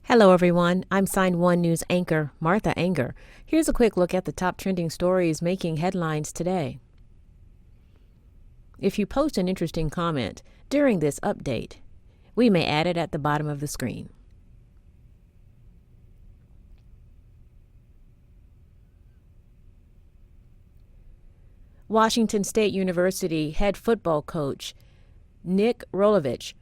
Hello, everyone. I'm Sign1News anchor Martha Anger. Here's a quick look at the top trending stories making headlines today. If you post an interesting comment during this update, we may add it at the bottom of the screen. Washington State University head football coach Nick Rolovich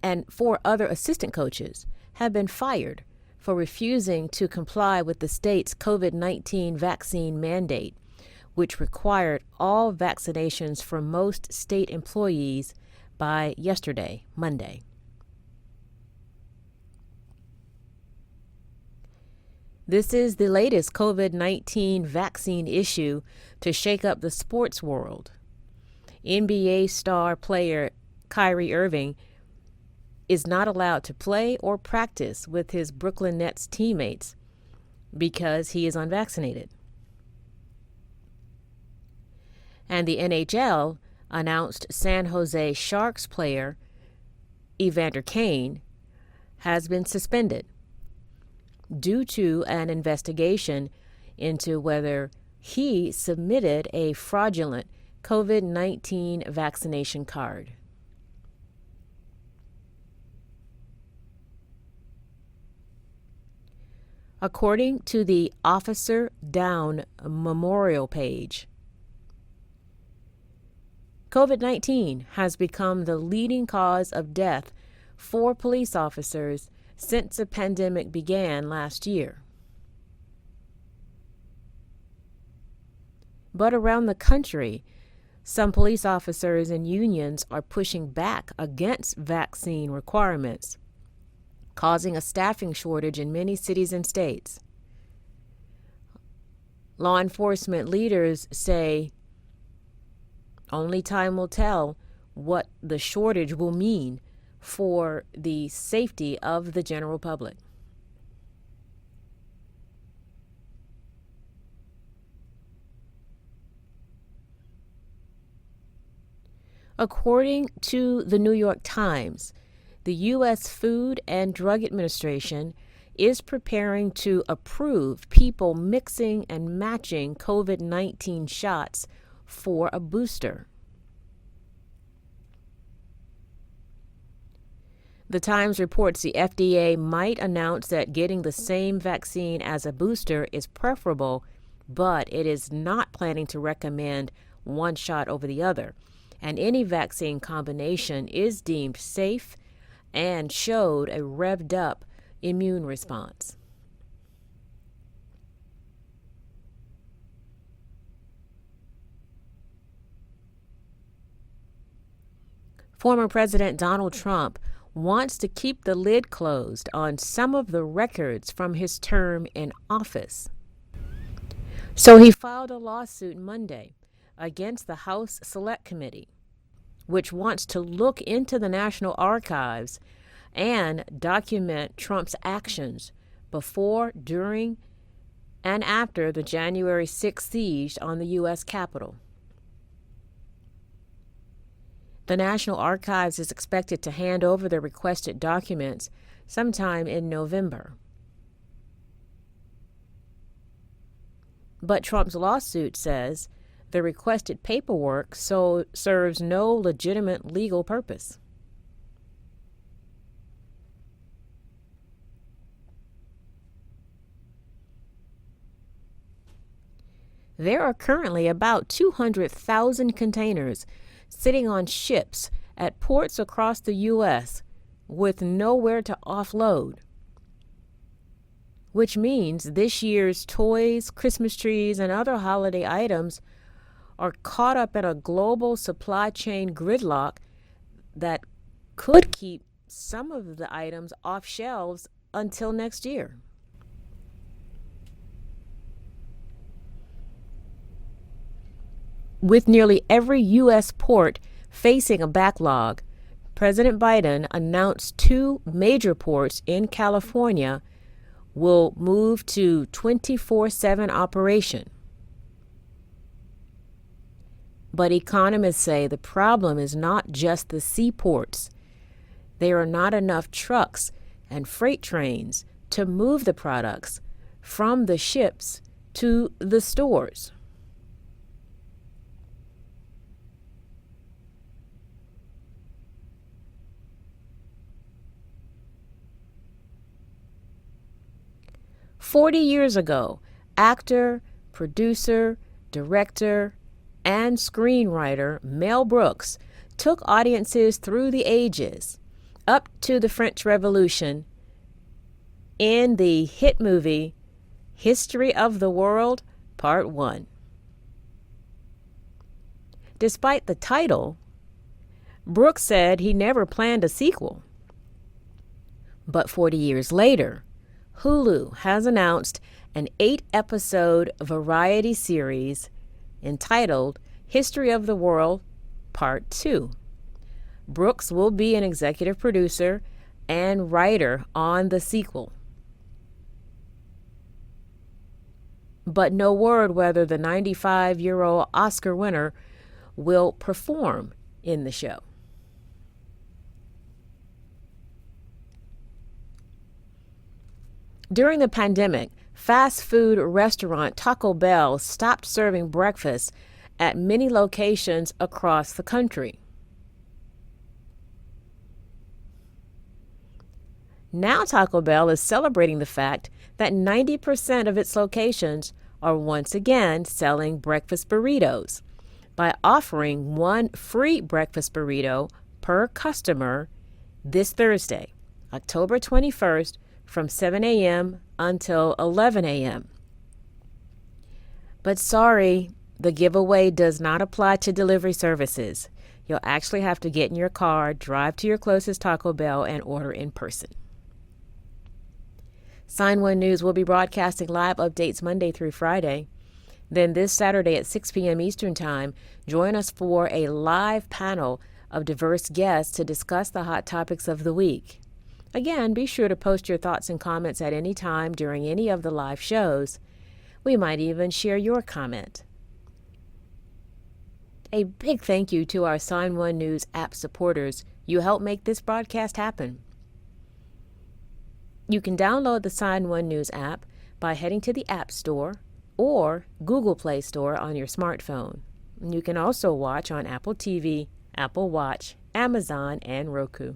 and 4 other assistant coaches have been fired for refusing to comply with the state's COVID-19 vaccine mandate, which required all vaccinations for most state employees by yesterday, Monday. This is the latest COVID-19 vaccine issue to shake up the sports world. NBA star player Kyrie Irving is not allowed to play or practice with his Brooklyn Nets teammates because he is unvaccinated. And the NHL announced San Jose Sharks player Evander Kane has been suspended due to an investigation into whether he submitted a fraudulent COVID-19 vaccination card. According to the Officer Down memorial page, COVID-19 has become the leading cause of death for police officers since the pandemic began last year. But around the country, some police officers and unions are pushing back against vaccine requirements, causing a staffing shortage in many cities and states. Law enforcement leaders say only time will tell what the shortage will mean for the safety of the general public. According to the New York Times, the U.S. Food and Drug Administration is preparing to approve people mixing and matching COVID-19 shots for a booster. The Times reports the FDA might announce that getting the same vaccine as a booster is preferable, but it is not planning to recommend one shot over the other, and any vaccine combination is deemed safe and showed a revved up immune response. Former President Donald Trump wants to keep the lid closed on some of the records from his term in office. So he filed a lawsuit Monday against the House Select Committee, which wants to look into the National Archives and document Trump's actions before, during, and after the January 6th siege on the U.S. Capitol. The National Archives is expected to hand over the requested documents sometime in November. But Trump's lawsuit says the requested paperwork serves no legitimate legal purpose. There are currently about 200,000 containers sitting on ships at ports across the U.S. with nowhere to offload, which means this year's toys, Christmas trees, and other holiday items are caught up in a global supply chain gridlock that could keep some of the items off shelves until next year. With nearly every U.S. port facing a backlog, President Biden announced 2 major ports in California will move to 24/7 operation. But economists say the problem is not just the seaports. There are not enough trucks and freight trains to move the products from the ships to the stores. "40 years ago, actor, producer, director, and screenwriter Mel Brooks took audiences through the ages up to the French Revolution in the hit movie History of the World, Part 1. Despite the title, Brooks said he never planned a sequel. But 40 years later, Hulu has announced an 8-episode variety series entitled History of the World, Part 2. Brooks will be an executive producer and writer on the sequel. But no word whether the 95-year-old Oscar winner will perform in the show. During the pandemic, fast food restaurant Taco Bell stopped serving breakfast at many locations across the country. Now Taco Bell is celebrating the fact that 90% of its locations are once again selling breakfast burritos by offering one free breakfast burrito per customer this Thursday, October 21st, from 7 a.m. until 11 a.m. But sorry, the giveaway does not apply to delivery services. You'll actually have to get in your car, drive to your closest Taco Bell, and order in person. Sign1 News will be broadcasting live updates Monday through Friday. Then this Saturday at 6 p.m. Eastern Time, join us for a live panel of diverse guests to discuss the hot topics of the week. Again, be sure to post your thoughts and comments at any time during any of the live shows. We might even share your comment. A big thank you to our Sign1 News app supporters. You help make this broadcast happen. You can download the Sign1 News app by heading to the App Store or Google Play Store on your smartphone. You can also watch on Apple TV, Apple Watch, Amazon, and Roku.